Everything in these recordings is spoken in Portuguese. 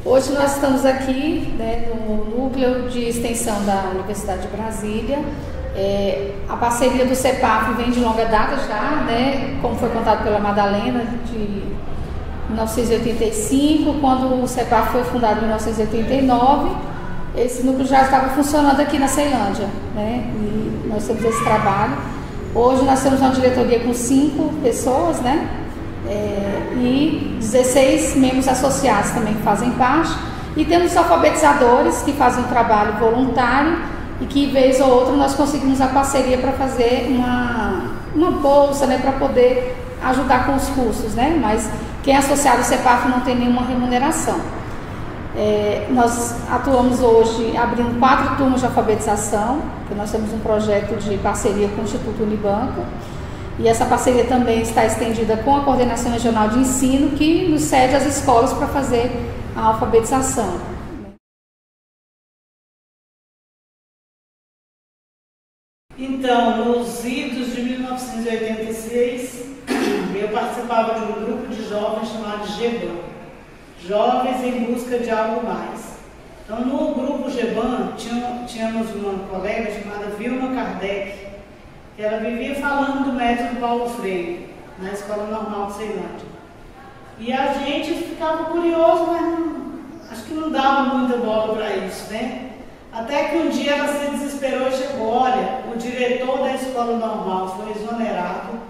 Hoje nós estamos aqui, né, no núcleo de extensão da Universidade de Brasília. A parceria do CEPAF vem de longa data já, né, como foi contado pela Madalena, de 1985, quando o CEPAF foi fundado em 1989, esse núcleo já estava funcionando aqui na Ceilândia, né, e nós temos esse trabalho. Hoje nós temos uma diretoria com 5 pessoas, né, e 16 membros associados também que fazem parte, e temos alfabetizadores que fazem um trabalho voluntário e que, vez ou outra, nós conseguimos a parceria para fazer uma bolsa, né, para poder ajudar com os cursos, né, mas quem é associado ao CEPAF não tem nenhuma remuneração. Nós atuamos hoje abrindo 4 turmas de alfabetização, que nós temos um projeto de parceria com o Instituto Unibanco, e essa parceria também está estendida com a Coordenação Regional de Ensino, que nos cede as escolas para fazer a alfabetização. Então, nos idos de 1986, eu participava de um grupo de jovens chamado GEBAN, Jovens em Busca de Algo Mais. Então, no grupo GEBAN, tínhamos uma colega chamada Vilma Kardec, que ela vivia falando do método Paulo Freire, na Escola Normal de Ceilândia. E a gente ficava curioso, mas acho que não dava muita bola para isso, né? Até que um dia ela se desesperou e chegou: olha, o diretor da Escola Normal foi exonerado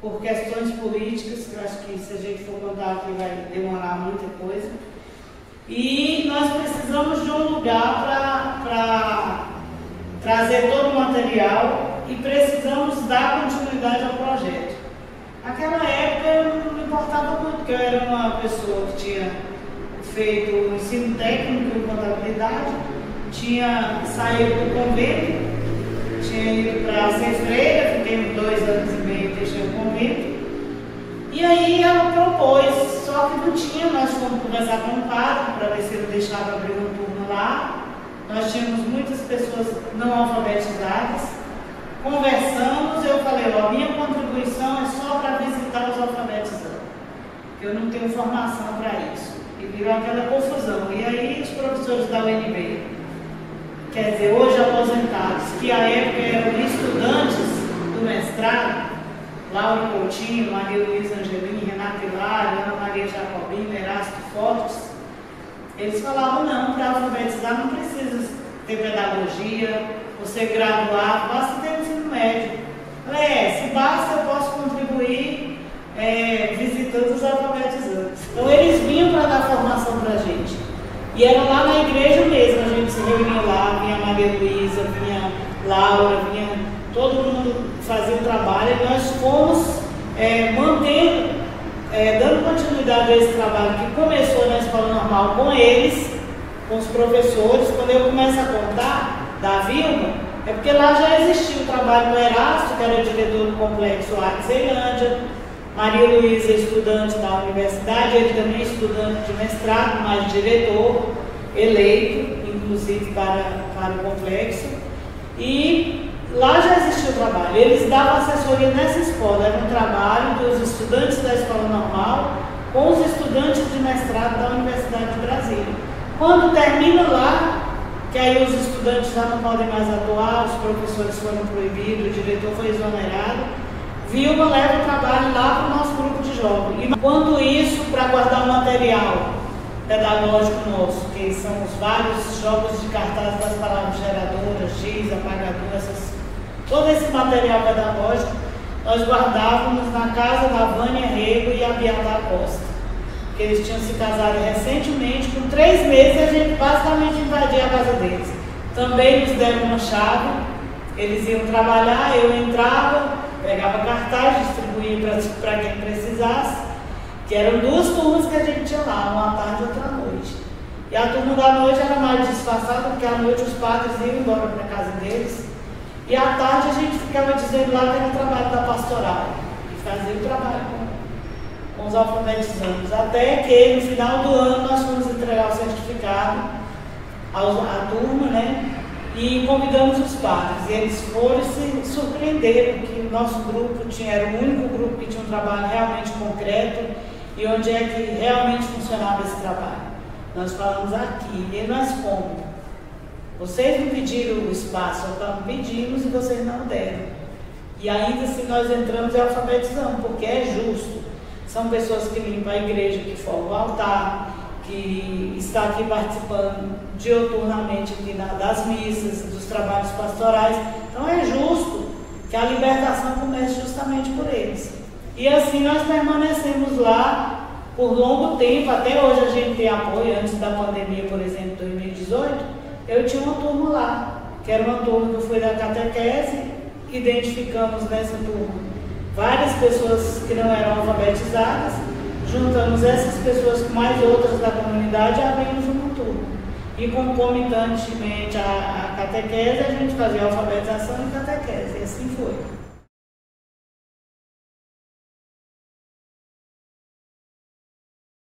por questões políticas, que eu acho que se a gente for contar aqui vai demorar muita coisa. E nós precisamos de um lugar para trazer todo o material e precisamos dar continuidade ao projeto. Naquela época eu não me importava muito, porque eu era uma pessoa que tinha feito o ensino técnico em contabilidade, tinha saído do convento, tinha ido para ser freira, fiquei 2 anos e meio deixando o convento. E aí ela propôs, só que não tinha, nós fomos conversar com o padre para ver se ele deixava abrir uma turma lá. Nós tínhamos muitas pessoas não alfabetizadas. Conversamos, eu falei: ó, minha contribuição é só para visitar os alfabetizantes, porque eu não tenho formação para isso. E virou aquela confusão. E aí os professores da UNB, quer dizer, hoje aposentados, que à época eram estudantes do mestrado, Laura Coutinho, Maria Luísa Angelini, Renata Hilário, Ana Maria Jacobino, Erasto Fortes, eles falavam: não, para alfabetizar não precisa ter pedagogia, você graduado, basta ter ensino médio. Se basta, eu posso contribuir visitando os alfabetizantes. Então eles vinham para dar formação para a gente. E era lá na igreja mesmo, a gente se reunia lá, vinha a Maria Luísa, vinha Laura, vinha todo mundo fazia o trabalho, e nós fomos mantendo, dando continuidade a esse trabalho que começou na Escola Normal com eles, com os professores. Quando eu começo a contar da Vilma, é porque lá já existia o trabalho do Erasto, que era diretor do Complexo Arte Ceilândia, Maria Luísa, estudante da universidade, ele também estudante de mestrado, mas diretor, eleito, inclusive para o complexo. E lá já existia o trabalho. Eles davam assessoria nessa escola, era um trabalho dos estudantes da Escola Normal com os estudantes de mestrado da Universidade de Brasília. Quando termina lá, que aí os estudantes já não podem mais atuar, os professores foram proibidos, o diretor foi exonerado, Vilma leva o trabalho lá para o nosso grupo de jovens. E enquanto isso, para guardar o material pedagógico nosso, que são os vários jogos de cartaz das palavras geradoras, giz, apagador, todo esse material pedagógico, nós guardávamos na casa da Vânia Rego e a Beata Costa, porque eles tinham se casado recentemente. Com 3 meses a gente basicamente invadia a casa deles. Também nos deram uma chave, eles iam trabalhar, eu entrava, pegava cartaz, distribuía para quem precisasse, que eram 2 turmas que a gente tinha lá, uma à tarde e outra à noite. E a turma da noite era mais disfarçada, porque à noite os padres iam embora para a casa deles, e à tarde a gente ficava dizendo lá que era o trabalho da pastoral, e fazia o trabalho com os alfabetizantes, até que no final do ano nós fomos entregar o certificado à turma, né? e convidamos os padres. E eles foram e se surpreenderam que o nosso grupo era o único grupo que tinha um trabalho realmente concreto e onde é que realmente funcionava esse trabalho. Nós falamos aqui, e nós como? Vocês não pediram o espaço, nós pedimos e vocês não deram. E ainda assim nós entramos e alfabetizamos, porque é justo. São pessoas que limpam a igreja, que formam o altar, que está aqui participando dioturnamente aqui das missas, dos trabalhos pastorais. Então é justo que a libertação comece justamente por eles. E assim nós permanecemos lá por longo tempo, até hoje a gente tem apoio. Antes da pandemia, por exemplo, 2018, eu tinha uma turma lá, que era uma turma que eu fui da catequese. Identificamos nessa turma várias pessoas que não eram alfabetizadas, juntamos essas pessoas com mais outras da comunidade e abrimos uma turma. E concomitantemente à catequese, a gente fazia alfabetização e catequese, e assim foi.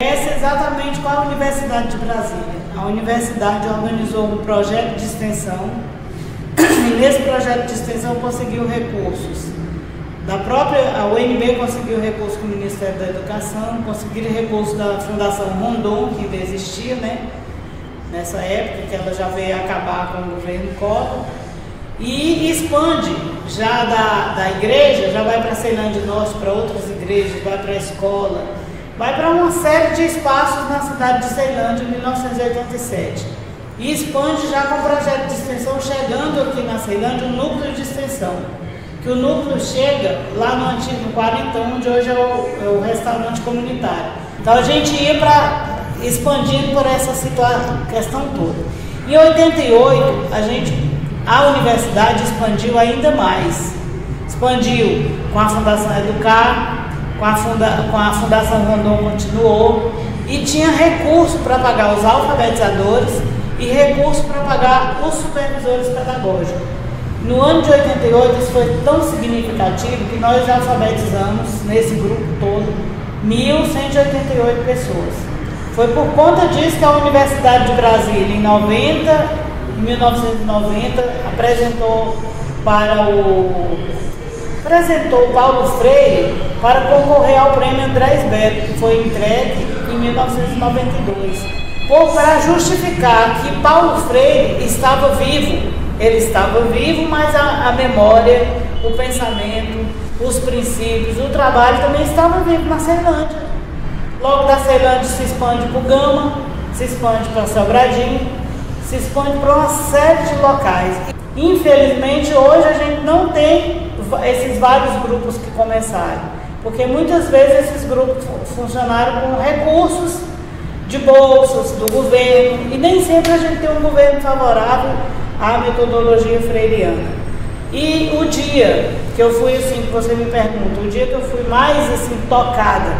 Essa é exatamente qual a Universidade de Brasília. A universidade organizou um projeto de extensão. E nesse projeto de extensão conseguiu recursos. A UNB conseguiu recursos com o Ministério da Educação, conseguiram recursos da Fundação Rondon, que ainda existia, né? Nessa época, que ela já veio acabar com o governo Collor. E expande já da igreja, já vai para Ceilândia Norte, para outras igrejas, vai para a escola, vai para uma série de espaços na cidade de Ceilândia em 1987. E expande já com o projeto de extensão, chegando aqui na Ceilândia um núcleo de extensão. Que o núcleo chega lá no antigo Quarentão, onde hoje é o restaurante comunitário. Então a gente ia expandindo por essa questão toda. Em 88, a universidade expandiu ainda mais. Expandiu com a Fundação Educar, com a Fundação Rondon continuou, e tinha recurso para pagar os alfabetizadores e recurso para pagar os supervisores pedagógicos. No ano de 88, isso foi tão significativo que nós alfabetizamos, nesse grupo todo, 1.188 pessoas. Foi por conta disso que a Universidade de Brasília, em 1990, apresentou o Paulo Freire para concorrer ao prêmio Andrés Beto, que foi entregue em 1992. Para justificar que Paulo Freire estava vivo. Ele estava vivo, mas a memória, o pensamento, os princípios, o trabalho também estava vivo na Ceilândia. Logo da Ceilândia se expande para o Gama, se expande para Sobradinho, se expande para uma série de locais. Infelizmente hoje a gente não tem esses vários grupos que começaram, porque muitas vezes esses grupos funcionaram com recursos de bolsas do governo, e nem sempre a gente tem um governo favorável à metodologia freiriana. E o dia que eu fui, assim, que você me pergunta, o dia que eu fui mais assim tocada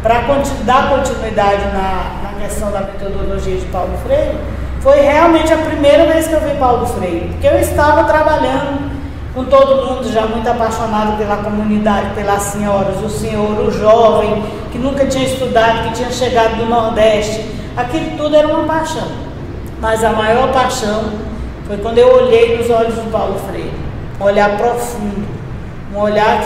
para dar continuidade na questão da metodologia de Paulo Freire, foi realmente a primeira vez que eu vi Paulo Freire, porque eu estava trabalhando com todo mundo já muito apaixonado pela comunidade, pelas senhoras, o senhor, o jovem, que nunca tinha estudado, que tinha chegado do Nordeste. Aquilo tudo era uma paixão. Mas a maior paixão foi quando eu olhei nos olhos do Paulo Freire. Um olhar profundo, um olhar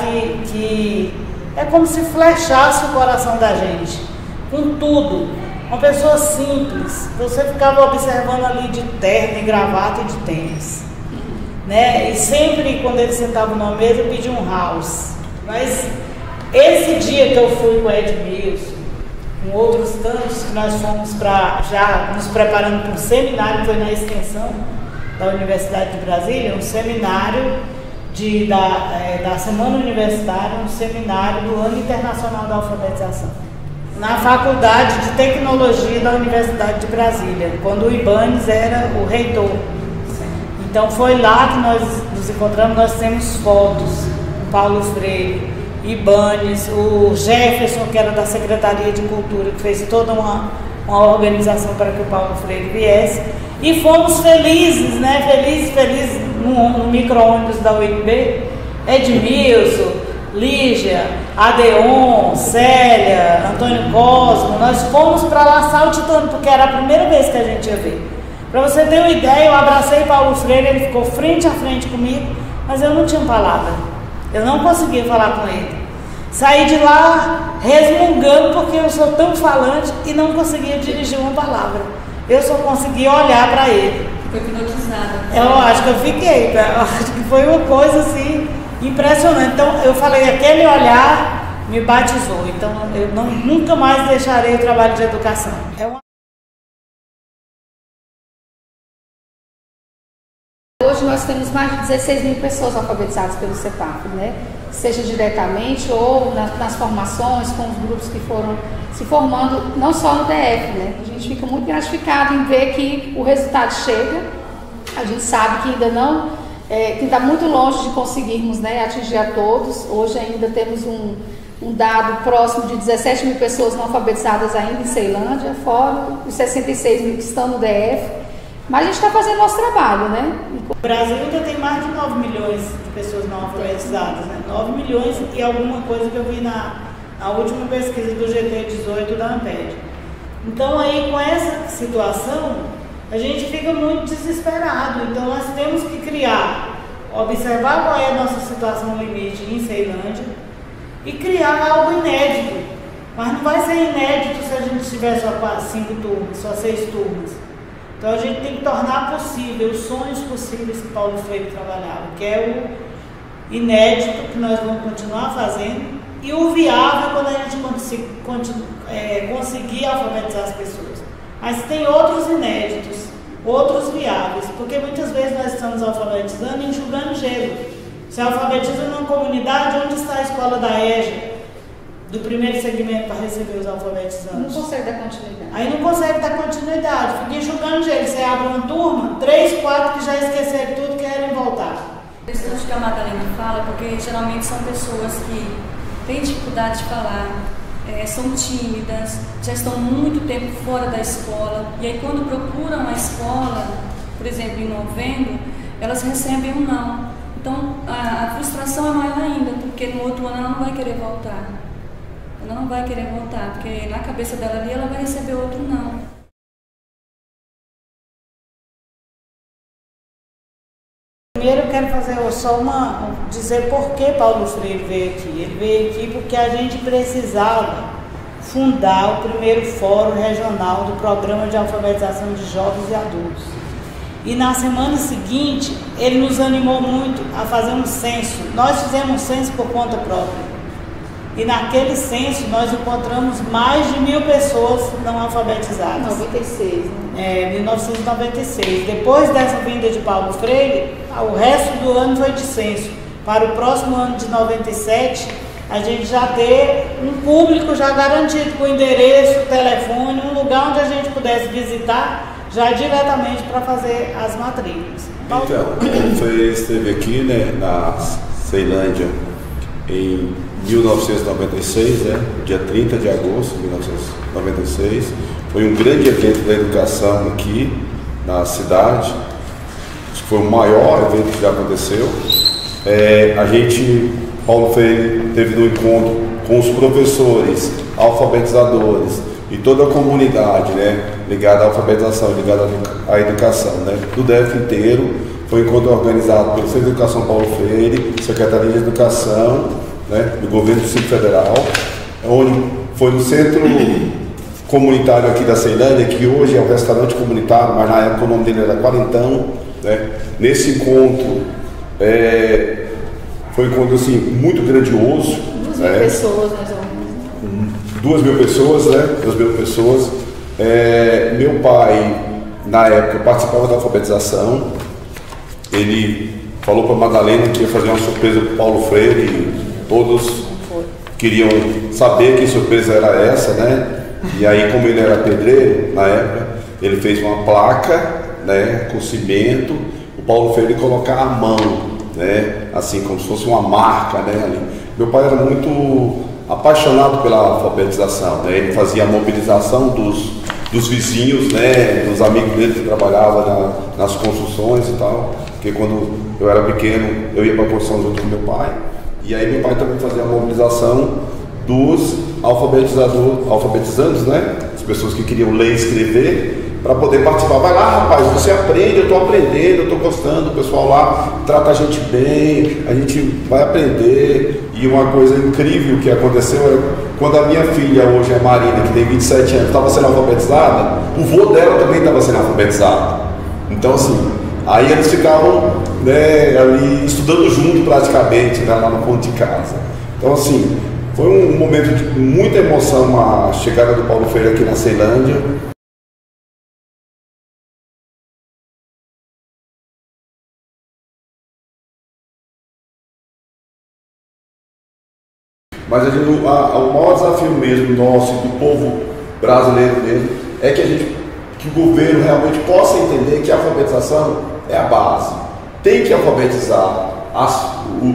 que é como se flechasse o coração da gente, com tudo. Uma pessoa simples, você ficava observando ali de terno e gravata e de tênis. Né? E sempre quando ele sentava numa mesa pedia um house. Mas esse dia que eu fui com o Edmilson, com outros tantos que nós fomos já nos preparando para um seminário que foi na extensão da Universidade de Brasília, um seminário da Semana Universitária, um seminário do Ano Internacional da Alfabetização, na Faculdade de Tecnologia da Universidade de Brasília, quando o Ibanez era o reitor. Então foi lá que nós nos encontramos. Nós temos fotos, o Paulo Freire, Ibanez, o Jefferson, que era da Secretaria de Cultura, que fez toda uma organização para que o Paulo Freire viesse. E fomos felizes, né? Felizes no micro-ônibus da UNB. Edmilson, Lígia, Adeon, Célia, Antônio Cosmo. Nós fomos para lá saltitando, porque era a primeira vez que a gente ia ver. Para você ter uma ideia, eu abracei Paulo Freire, ele ficou frente a frente comigo, mas eu não tinha palavra. Eu não conseguia falar com ele. Saí de lá resmungando porque eu sou tão falante e não conseguia dirigir uma palavra. Eu só conseguia olhar para ele. Foi hipnotizada. Eu acho que eu fiquei, tá? Eu acho que foi uma coisa assim impressionante. Então eu falei, aquele olhar me batizou. Então eu nunca mais deixarei o trabalho de educação. Hoje nós temos mais de 16 mil pessoas alfabetizadas pelo CEPAF, né? Seja diretamente ou nas formações, com os grupos que foram se formando, não só no DF, né? A gente fica muito gratificado em ver que o resultado chega. A gente sabe que ainda não, que está muito longe de conseguirmos, né, atingir a todos. Hoje ainda temos um dado próximo de 17 mil pessoas não alfabetizadas ainda em Ceilândia, fora os 66 mil que estão no DF. Mas a gente está fazendo nosso trabalho, né? O Brasil ainda tem mais de 9 milhões de pessoas não alfabetizadas, né? 9 milhões e alguma coisa que eu vi na última pesquisa do GT18 da Amped. Então aí com essa situação, a gente fica muito desesperado. Então nós temos que observar qual é a nossa situação limite em Ceilândia e criar algo inédito. Mas não vai ser inédito se a gente tiver só 5 turmas, só 6 turmas. Então a gente tem que tornar possível os sonhos possíveis que Paulo Freire trabalhava, que é o inédito que nós vamos continuar fazendo e o viável quando a gente conseguir alfabetizar as pessoas. Mas tem outros inéditos, outros viáveis, porque muitas vezes nós estamos alfabetizando e enxugando gelo. Se alfabetiza numa comunidade, onde está a escola da EJA? Do primeiro segmento para receber os alfabetizantes. Não consegue dar continuidade. Aí não consegue dar continuidade, fica enxugando gelo. Você abre uma turma, 3, 4 que já esqueceram tudo querem voltar. Isso que a Madalena fala, porque geralmente são pessoas que têm dificuldade de falar, são tímidas, já estão muito tempo fora da escola, e aí quando procuram a escola, por exemplo, em novembro, elas recebem um não. Então a frustração é maior ainda, porque no outro ano ela não vai querer voltar. Ela não vai querer voltar, porque na cabeça dela ali ela vai receber outro não. Primeiro eu quero fazer dizer por que Paulo Freire veio aqui. Ele veio aqui porque a gente precisava fundar o primeiro fórum regional do programa de alfabetização de jovens e adultos. E na semana seguinte ele nos animou muito a fazer um censo. Nós fizemos um censo por conta própria. E naquele censo nós encontramos mais de 1.000 pessoas não alfabetizadas. 96, né? 1996. Depois dessa vinda de Paulo Freire, o resto do ano foi de censo. Para o próximo ano de 97, a gente já ter um público já garantido com endereço, telefone, um lugar onde a gente pudesse visitar já diretamente para fazer as matrículas. Então, Paulo Freire esteve aqui, né, na Ceilândia em 1996, né, dia 30 de agosto de 1996, foi um grande evento da educação aqui na cidade, acho que foi o maior evento que já aconteceu. Paulo Freire teve no encontro com os professores, alfabetizadores e toda a comunidade, né, ligada à alfabetização, ligada à educação, né, do DF inteiro. Foi um encontro organizado pelo Centro de Educação Paulo Freire, Secretaria de Educação, né, do Governo do Distrito Federal, onde foi no centro comunitário aqui da Ceilândia, que hoje é um restaurante comunitário, mas na época o nome dele era Quarentão, né. Nesse encontro, foi um encontro assim, muito grandioso. 2.000 pessoas, mais ou menos. 2.000 pessoas, né? 2.000 pessoas. Meu pai, na época, participava da alfabetização. Ele falou para Madalena que ia fazer uma surpresa para o Paulo Freire e todos queriam saber que surpresa era essa, né? E aí, como ele era pedreiro, na época, ele fez uma placa, né, com cimento, o Paulo Freire colocar a mão, né, assim como se fosse uma marca, né, ali. Meu pai era muito apaixonado pela alfabetização, né? Ele fazia a mobilização dos vizinhos, né, dos amigos dele que trabalhavam nas construções e tal, porque quando eu era pequeno eu ia para a construção junto com meu pai, e aí meu pai também fazia a mobilização dos alfabetizantes, né, as pessoas que queriam ler e escrever, para poder participar. Vai lá, rapaz, você aprende, eu estou aprendendo, eu estou gostando, o pessoal lá trata a gente bem, a gente vai aprender. E uma coisa incrível que aconteceu é quando a minha filha, hoje, a Marina, que tem 27 anos, estava sendo alfabetizada, o vô dela também estava sendo alfabetizado. Então, assim, aí eles ficavam, né, ali estudando junto praticamente, né, lá no ponto de casa. Então, assim, foi um momento de muita emoção a chegada do Paulo Freire aqui na Ceilândia. Mas o maior desafio mesmo nosso, do povo brasileiro mesmo, é que o governo realmente possa entender que a alfabetização é a base. Tem que alfabetizar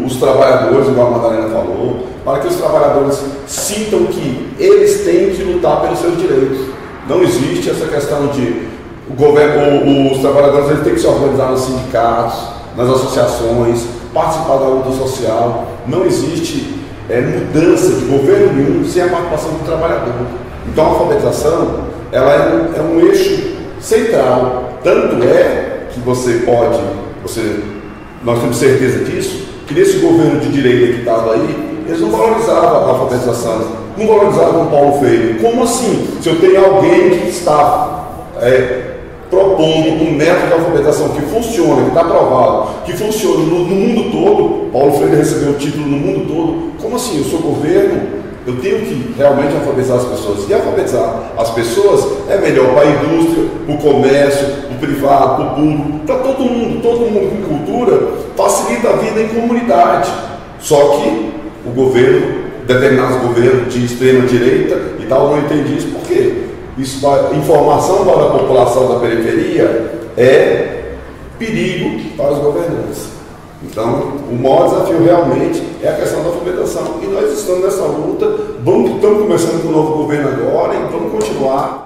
os trabalhadores, igual a Madalena falou, para que os trabalhadores sintam que eles têm que lutar pelos seus direitos. Não existe essa questão de o governo, os trabalhadores eles têm que se organizar nos sindicatos, nas associações, participar da luta social. Não existe mudança de governo nenhum sem a participação do trabalhador. Então a alfabetização ela é um eixo central. Tanto é que nós temos certeza disso, que nesse governo de direita que estava aí, eles não valorizavam a alfabetização, não valorizavam o Paulo Freire. Como assim? Se eu tenho alguém que está propondo um método de alfabetização que funciona, que está aprovado, que funciona no mundo todo, Paulo Freire recebeu o título no mundo todo, como assim? Eu sou governo, eu tenho que realmente alfabetizar as pessoas. E alfabetizar as pessoas é melhor para a indústria, para o comércio, para o privado, para o público, para todo mundo com cultura, facilita a vida em comunidade. Só que o governo, determinados governos de extrema direita e tal, não entende isso. Por quê? Informação para a população da periferia é perigo para os governantes. Então, o maior desafio realmente é a questão da alfabetização. E nós estamos nessa luta, estamos começando com o novo governo agora e vamos continuar.